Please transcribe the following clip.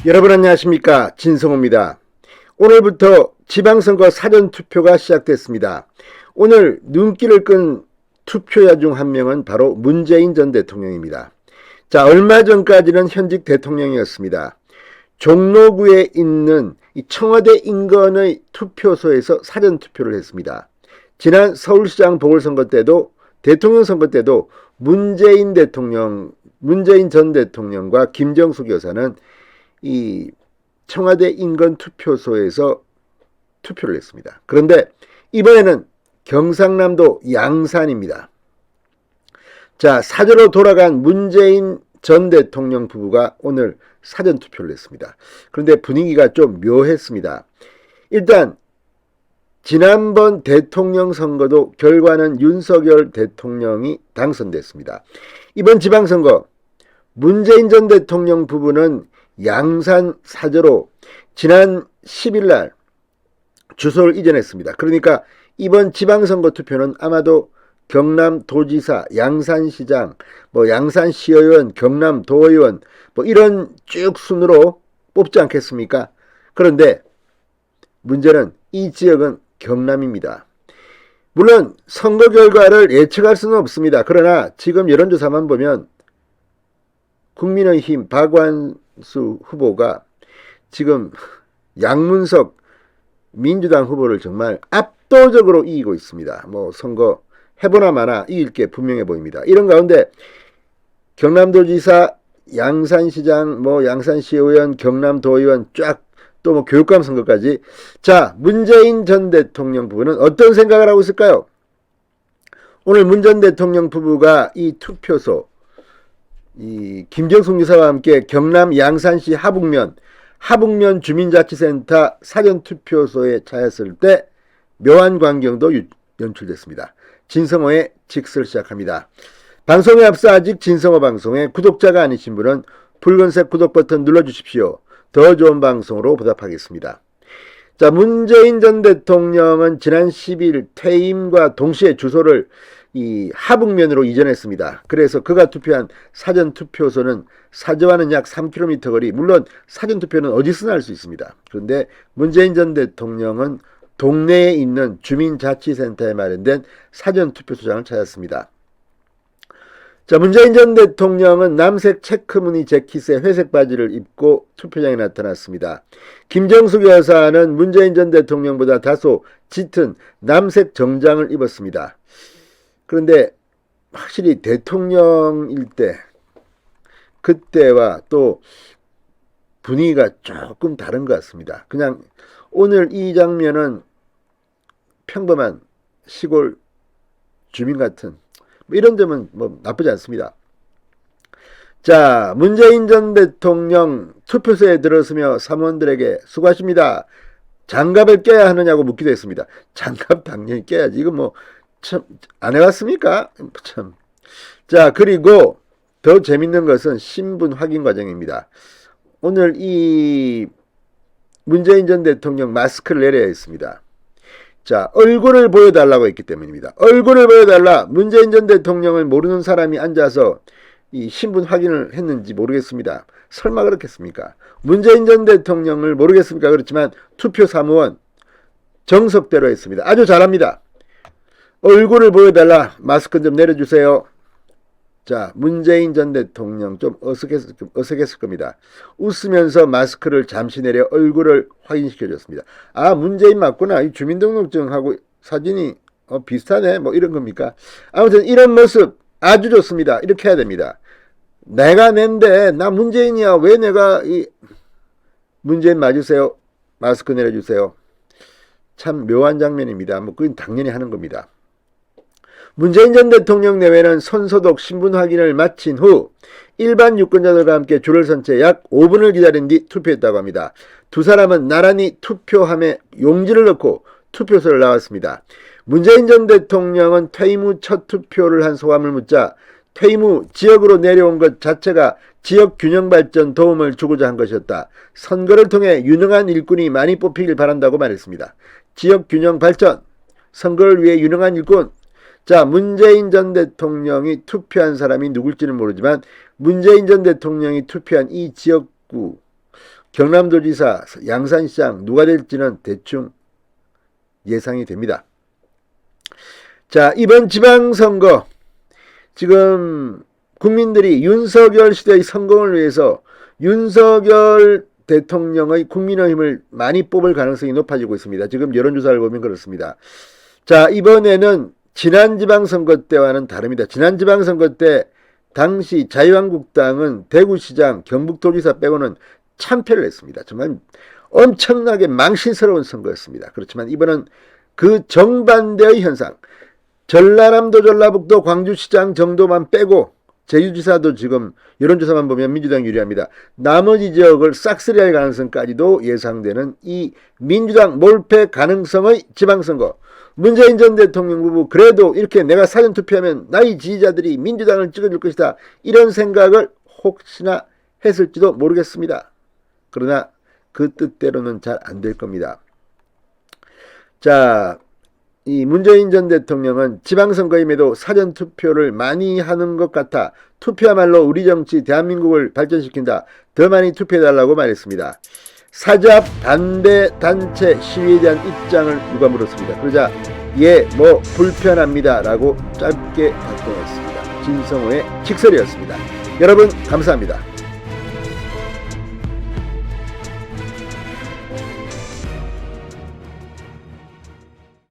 여러분 안녕하십니까, 진성호입니다. 오늘부터 지방선거 사전투표가 시작됐습니다. 오늘 눈길을 끈 투표자 중 한 명은 바로 문재인 전 대통령입니다. 자, 얼마 전까지는 현직 대통령이었습니다. 종로구에 있는 청와대 인근의 투표소에서 사전투표를 했습니다. 지난 서울시장 보궐선거 때도 대통령 선거 때도 문재인 전 대통령과 김정숙 여사는 이 청와대 인근 투표소에서 투표를 했습니다. 그런데 이번에는 경상남도 양산입니다. 자, 사저로 돌아간 문재인 전 대통령 부부가 오늘 사전투표를 했습니다. 그런데 분위기가 좀 묘했습니다. 일단 지난번 대통령 선거도 결과는 윤석열 대통령이 당선됐습니다. 이번 지방선거 문재인 전 대통령 부부는 양산 사저로 지난 10일 날 주소를 이전했습니다. 그러니까 이번 지방선거 투표는 아마도 경남도지사, 양산시장, 양산시의원, 경남도의원 이런 쭉 순으로 뽑지 않겠습니까? 그런데 문제는 이 지역은 경남입니다. 물론 선거 결과를 예측할 수는 없습니다. 그러나 지금 여론조사만 보면 국민의힘 박완수 후보가 지금 양문석 민주당 후보를 정말 압도적으로 이기고 있습니다. 선거 해보나 마나 이길 게 분명해 보입니다. 이런 가운데 경남도지사, 양산시장, 양산시의원, 경남도의원 쫙 또 교육감 선거까지. 자, 문재인 전 대통령 부부는 어떤 생각을 하고 있을까요? 오늘 문 전 대통령 부부가 이 투표소 김정숙 여사와 함께 경남 양산시 하북면 주민자치센터 사전투표소에 차였을 때 묘한 광경도 연출됐습니다. 진성호의 직설 시작합니다. 방송에 앞서 아직 진성호 방송에 구독자가 아니신 분은 붉은색 구독 버튼 눌러주십시오. 더 좋은 방송으로 보답하겠습니다. 자, 문재인 전 대통령은 지난 10일 퇴임과 동시에 주소를 이 하북면으로 이전했습니다. 그래서 그가 투표한 사전투표소는 사저와는 약 3km 거리, 물론 사전투표는 어디서나 할 수 있습니다. 그런데 문재인 전 대통령은 동네에 있는 주민자치센터에 마련된 사전투표소장을 찾았습니다. 자, 문재인 전 대통령은 남색 체크무늬 재킷에 회색 바지를 입고 투표장에 나타났습니다. 김정숙 여사는 문재인 전 대통령보다 다소 짙은 남색 정장을 입었습니다. 그런데 확실히 대통령일 때 그때와 또 분위기가 조금 다른 것 같습니다. 그냥 오늘 이 장면은 평범한 시골 주민 같은 이런 점은 나쁘지 않습니다. 자, 문재인 전 대통령 투표소에 들어서며 사무원들에게 수고하십니다. 장갑을 껴야 하느냐고 묻기도 했습니다. 장갑 당연히 껴야지. 이거 참 안 해봤습니까? 참. 자, 그리고 더 재밌는 것은 신분 확인 과정입니다. 오늘 이 문재인 전 대통령 마스크를 내려야 했습니다. 자, 얼굴을 보여달라고 했기 때문입니다. 얼굴을 보여달라. 문재인 전 대통령을 모르는 사람이 앉아서 이 신분 확인을 했는지 모르겠습니다. 설마 그렇겠습니까? 문재인 전 대통령을 모르겠습니까? 그렇지만 투표 사무원 정석대로 했습니다. 아주 잘합니다. 얼굴을 보여달라. 마스크 좀 내려주세요. 자, 문재인 전 대통령 좀 어색했을 겁니다. 웃으면서 마스크를 잠시 내려 얼굴을 확인시켜줬습니다. 아, 문재인 맞구나. 이 주민등록증하고 사진이 비슷하네. 이런 겁니까? 아무튼 이런 모습 아주 좋습니다. 이렇게 해야 됩니다. 내가 낸데 나 문재인이야. 왜 내가 문재인 맞으세요. 마스크 내려주세요. 참 묘한 장면입니다. 그건 당연히 하는 겁니다. 문재인 전 대통령 내외는 손소독 신분 확인을 마친 후 일반 유권자들과 함께 줄을 선 채 약 5분을 기다린 뒤 투표했다고 합니다. 두 사람은 나란히 투표함에 용지를 넣고 투표소를 나왔습니다. 문재인 전 대통령은 퇴임 후 첫 투표를 한 소감을 묻자 퇴임 후 지역으로 내려온 것 자체가 지역 균형 발전 도움을 주고자 한 것이었다. 선거를 통해 유능한 일꾼이 많이 뽑히길 바란다고 말했습니다. 지역 균형 발전, 선거를 위해 유능한 일꾼. 자, 문재인 전 대통령이 투표한 사람이 누굴지는 모르지만 문재인 전 대통령이 투표한 이 지역구 경남도지사, 양산시장 누가 될지는 대충 예상이 됩니다. 자, 이번 지방선거 지금 국민들이 윤석열 시대의 성공을 위해서 윤석열 대통령의 국민의힘을 많이 뽑을 가능성이 높아지고 있습니다. 지금 여론조사를 보면 그렇습니다. 자, 이번에는 지난 지방선거 때와는 다릅니다. 지난 지방선거 때 당시 자유한국당은 대구시장, 경북도지사 빼고는 참패를 했습니다. 정말 엄청나게 망신스러운 선거였습니다. 그렇지만 이번은 그 정반대의 현상, 전라남도, 전라북도, 광주시장 정도만 빼고 제주지사도 지금 여론조사만 보면 민주당 유리합니다. 나머지 지역을 싹쓸이할 가능성까지도 예상되는 이 민주당 몰패 가능성의 지방선거. 문재인 전 대통령 후보 그래도 이렇게 내가 사전투표하면 나의 지지자들이 민주당을 찍어줄 것이다, 이런 생각을 혹시나 했을지도 모르겠습니다. 그러나 그 뜻대로는 잘 안 될 겁니다. 자, 이 문재인 전 대통령은 지방선거임에도 사전투표를 많이 하는 것 같아 투표야말로 우리 정치 대한민국을 발전시킨다, 더 많이 투표해달라고 말했습니다. 사자 반대 단체 시위에 대한 입장을 누가 물었습니다. 그러자 예, 뭐 불편합니다 라고 짧게 답변했습니다. 진성호의 직설이었습니다. 여러분 감사합니다.